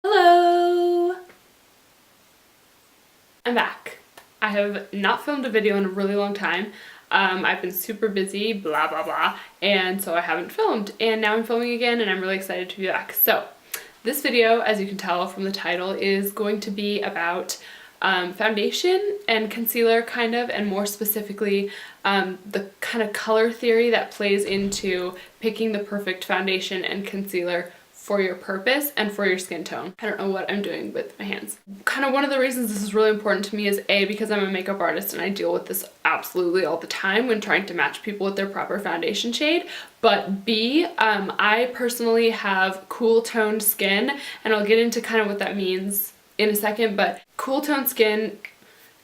Hello! I'm back. I have not filmed a video in a really long time. I've been super busy, blah blah blah, and so I haven't filmed. And now I'm filming again and I'm really excited to be back. So this video, as you can tell from the title, is going to be about foundation and concealer kind of, and more specifically the kind of color theory that plays into picking the perfect foundation and concealer for your purpose and for your skin tone. I don't know what I'm doing with my hands. Kind of one of the reasons this is really important to me is A, because I'm a makeup artist and I deal with this absolutely all the time when trying to match people with their proper foundation shade, but B, I personally have cool toned skin, and I'll get into kind of what that means in a second, but cool toned skin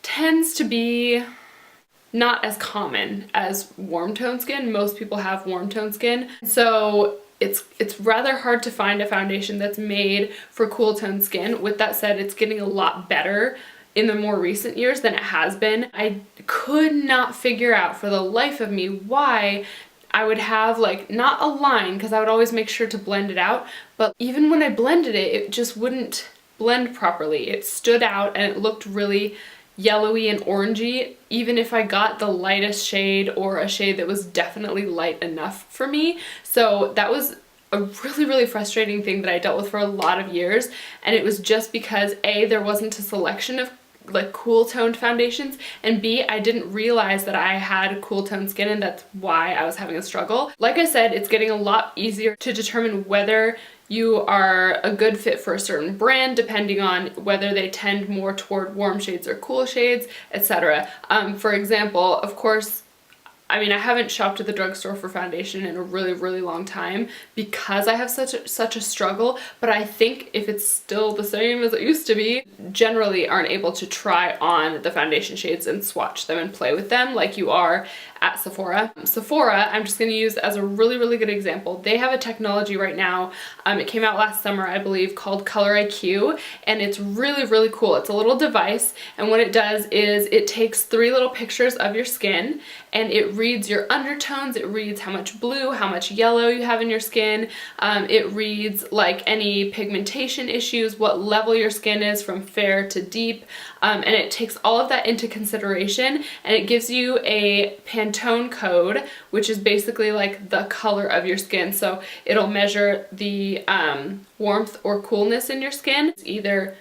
tends to be not as common as warm toned skin. Most people have warm toned skin, so it's rather hard to find a foundation that's made for cool toned skin. With that said, it's getting a lot better in the more recent years than it has been. I could not figure out for the life of me why I would have like not a line, because I would always make sure to blend it out, but even when I blended it, it just wouldn't blend properly. It stood out and it looked really yellowy and orangey, even if I got the lightest shade or a shade that was definitely light enough for me. So that was a really frustrating thing that I dealt with for a lot of years, and it was just because A, there wasn't a selection of like cool toned foundations, and B, I didn't realize that I had cool toned skin, and that's why I was having a struggle. Like I said, it's getting a lot easier to determine whether you are a good fit for a certain brand depending on whether they tend more toward warm shades or cool shades, etc. For example, of course, I mean, I haven't shopped at the drugstore for foundation in a really long time because I have such a struggle, but I think if it's still the same as it used to be, generally aren't able to try on the foundation shades and swatch them and play with them like you are at Sephora. Sephora, I'm just going to use as a really good example. They have a technology right now, it came out last summer, I believe, called Color IQ, and it's really cool. It's a little device, and what it does is it takes 3 little pictures of your skin, and it reads your undertones, it reads how much blue, how much yellow you have in your skin, it reads like any pigmentation issues, what level your skin is from fair to deep, and it takes all of that into consideration, and it gives you a Pantone code, which is basically like the color of your skin. So it'll measure the warmth or coolness in your skin. It's either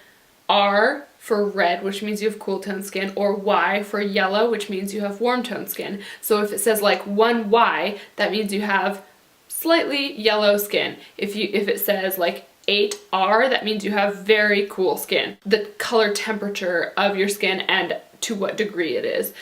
R for red, which means you have cool toned skin, or Y for yellow, which means you have warm toned skin. So if it says like 1Y, that means you have slightly yellow skin. If it says like 8R, that means you have very cool skin. The color temperature of your skin and to what degree it is.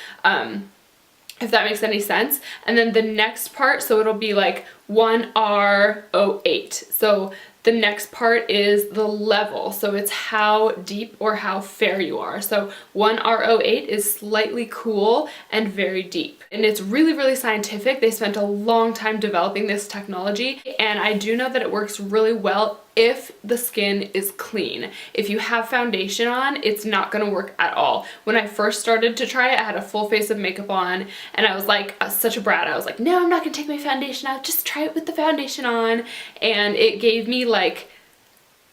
If that makes any sense. And then the next part, so it'll be like 1R08. So the next part is the level, so it's how deep or how fair you are. So 1R08 is slightly cool and very deep. And it's really scientific. They spent a long time developing this technology, and I do know that it works really well if the skin is clean. If you have foundation on, it's not gonna work at all. When I first started to try it, I had a full face of makeup on, and I was like such a brat. I was like, no, I'm not gonna take my foundation out, just try it with the foundation on. And it gave me like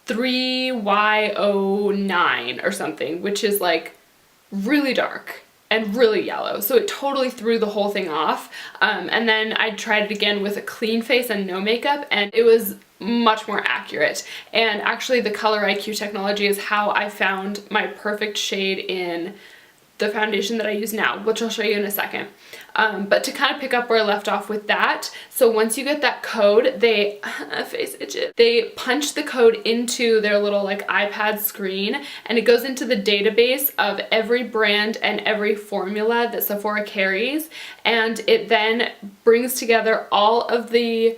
3Y09 or something, which is like really dark and really yellow. So it totally threw the whole thing off. And then I tried it again with a clean face and no makeup, and it was much more accurate. And actually the Color IQ technology is how I found my perfect shade in the foundation that I use now, which I'll show you in a second. But to kind of pick up where I left off with that, so once you get that code, they punch the code into their little like iPad screen, and it goes into the database of every brand and every formula that Sephora carries, and it then brings together all of the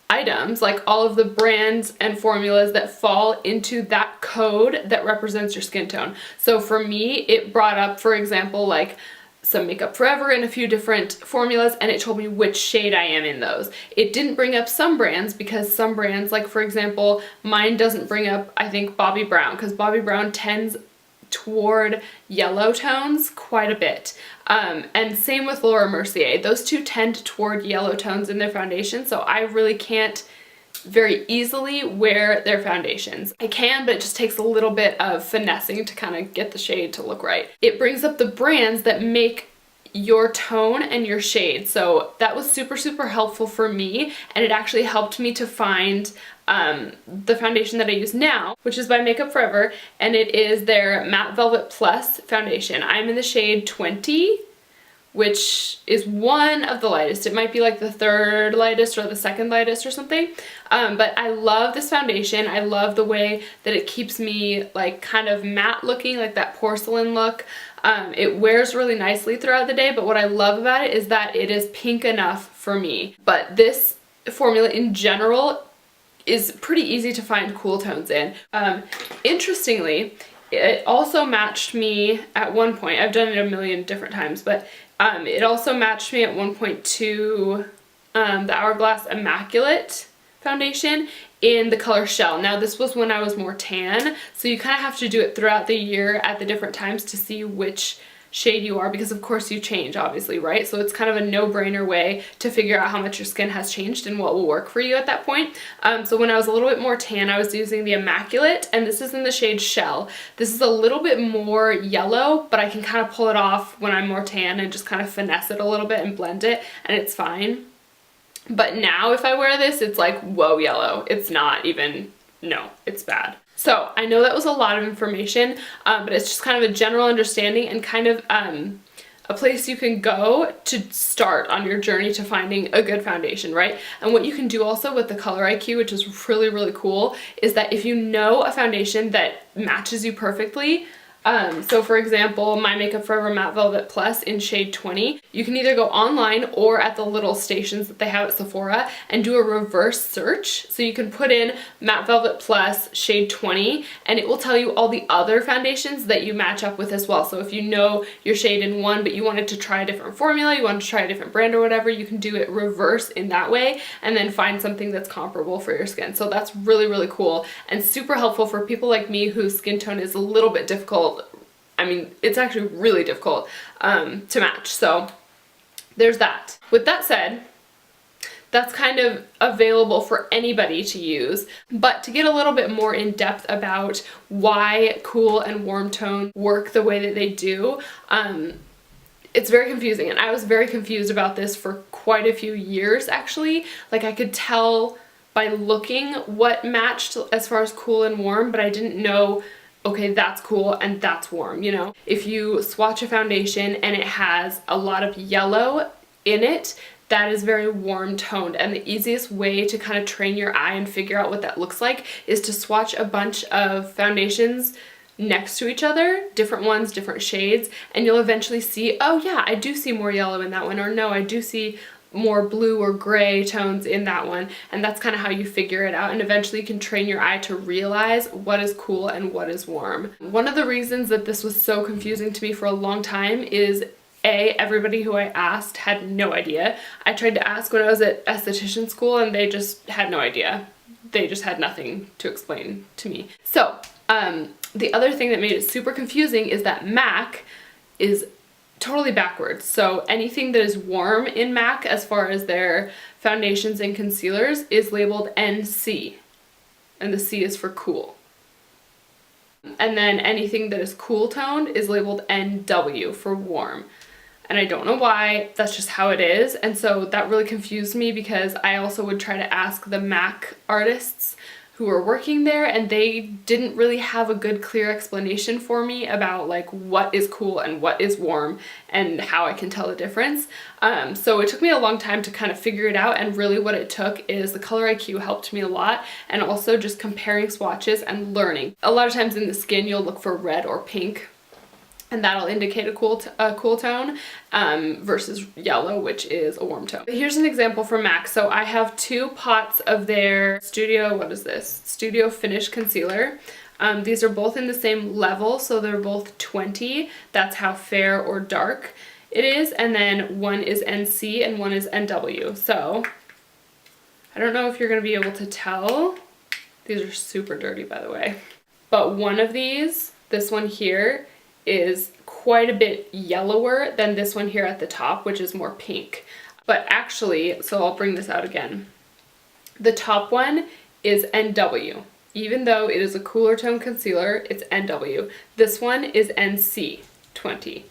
items, like all of the brands and formulas that fall into that code that represents your skin tone. So for me, it brought up, for example, like some Makeup Forever and a few different formulas, and it told me which shade I am in those. It didn't bring up some brands, because some brands, like for example, mine doesn't bring up, I think, Bobbi Brown, because Bobbi Brown tends toward yellow tones quite a bit. And same with Laura Mercier. Those two tend toward yellow tones in their foundation, so I really can't very easily wear their foundations. I can, but it just takes a little bit of finessing to kind of get the shade to look right. It brings up the brands that make your tone and your shade. So that was super, super helpful for me, and it actually helped me to find the foundation that I use now, which is by Makeup Forever, and it is their Matte Velvet Plus foundation. I'm in the shade 20, which is one of the lightest. It might be like the third lightest or the second lightest or something. But I love this foundation. I love the way that it keeps me like kind of matte looking, like that porcelain look. It wears really nicely throughout the day, but what I love about it is that it is pink enough for me. But this formula in general is pretty easy to find cool tones in. Interestingly, it also matched me at one point. I've done it a million different times, but it also matched me at one point to the Hourglass Immaculate foundation in the color Shell. Now this was when I was more tan, so you kind of have to do it throughout the year at the different times to see which shade you are, because of course you change, obviously, right? So it's kind of a no-brainer way to figure out how much your skin has changed and what will work for you at that point. So when I was a little bit more tan, I was using the Immaculate, and this is in the shade Shell. This is a little bit more yellow, but I can kind of pull it off when I'm more tan and just kind of finesse it a little bit and blend it, and it's fine. But now if I wear this, it's like, whoa, yellow. It's not even, no, it's bad. So I know that was a lot of information, but it's just kind of a general understanding and kind of a place you can go to start on your journey to finding a good foundation, right? And what you can do also with the Color IQ, which is really, really cool, is that if you know a foundation that matches you perfectly, so for example, my Makeup Forever Matte Velvet Plus in shade 20, you can either go online or at the little stations that they have at Sephora and do a reverse search. So you can put in Matte Velvet Plus shade 20 and it will tell you all the other foundations that you match up with as well. So if you know your shade in one but you wanted to try a different formula, you wanted to try a different brand or whatever, you can do it reverse in that way and then find something that's comparable for your skin. So that's really, really cool and super helpful for people like me whose skin tone is a little bit difficult. I mean, it's actually really difficult to match. So there's that. With that said, that's kind of available for anybody to use. But to get a little bit more in depth about why cool and warm tone work the way that they do, it's very confusing. And I was very confused about this for quite a few years, actually. Like I could tell by looking what matched as far as cool and warm, but I didn't know, okay, that's cool and that's warm, you know? If you swatch a foundation and it has a lot of yellow in it, that is very warm toned, and the easiest way to kind of train your eye and figure out what that looks like is to swatch a bunch of foundations next to each other, different ones, different shades, and you'll eventually see, oh yeah, I do see more yellow in that one, or no, I do see more blue or gray tones in that one, and that's kind of how you figure it out, and eventually you can train your eye to realize what is cool and what is warm. One of the reasons that this was so confusing to me for a long time is everybody who I asked had no idea. I tried to ask when I was at esthetician school and they just had no idea. They just had nothing to explain to me. So the other thing that made it super confusing is that MAC is totally backwards. So anything that is warm in MAC as far as their foundations and concealers is labeled NC, and the C is for cool. And then anything that is cool toned is labeled NW for warm. And I don't know why, that's just how it is. And so that really confused me because I also would try to ask the MAC artists who were working there and they didn't really have a good clear explanation for me about like what is cool and what is warm and how I can tell the difference. So it took me a long time to kind of figure it out, and really what it took is the Color IQ helped me a lot, and also just comparing swatches and learning. A lot of times in the skin you'll look for red or pink, and that'll indicate a cool tone versus yellow, which is a warm tone. Here's an example for MAC. So I have 2 pots of their Studio Finish Concealer. These are both in the same level, so they're both 20. That's how fair or dark it is. And then one is NC and one is NW. So I don't know if you're gonna be able to tell. These are super dirty, by the way. But one of these, this one here, is quite a bit yellower than this one here at the top, which is more pink. But actually, so I'll bring this out again. The top one is NW. Even though it is a cooler tone concealer, it's NW. This one is NC20.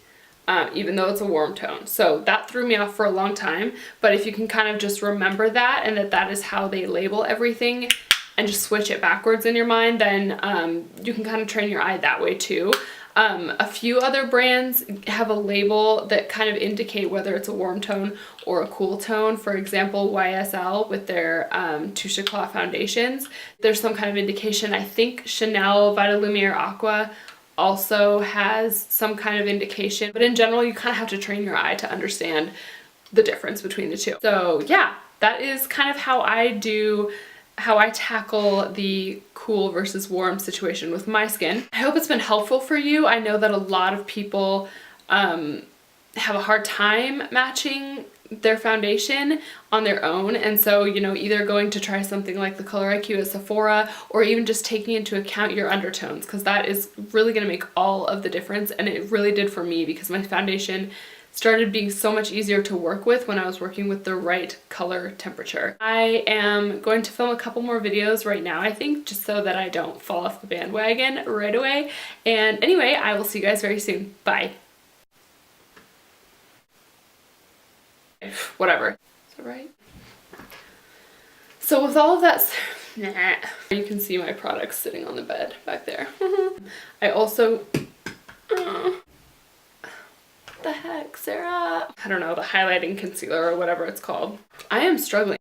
Even though it's a warm tone. So that threw me off for a long time, but if you can kind of just remember that and that is how they label everything and just switch it backwards in your mind, then you can kind of train your eye that way too. A few other brands have a label that kind of indicate whether it's a warm tone or a cool tone. For example, YSL with their Touche Eclat foundations, there's some kind of indication. I think Chanel Vitalumiere Aqua also has some kind of indication, but in general you kind of have to train your eye to understand the difference between the two. So yeah, that is kind of how I tackle the cool versus warm situation with my skin. I hope it's been helpful for you. I know that a lot of people have a hard time matching their foundation on their own, and so, you know, either going to try something like the Color IQ at Sephora or even just taking into account your undertones, because that is really going to make all of the difference, and it really did for me because my foundation started being so much easier to work with when I was working with the right color temperature. I am going to film a couple more videos right now, I think, just so that I don't fall off the bandwagon right away. And anyway, I will see you guys very soon. Bye. Whatever. Is that right? So with all of that, you can see my products sitting on the bed back there. I also, what the heck, Sarah? I don't know, the highlighting concealer or whatever it's called. I am struggling.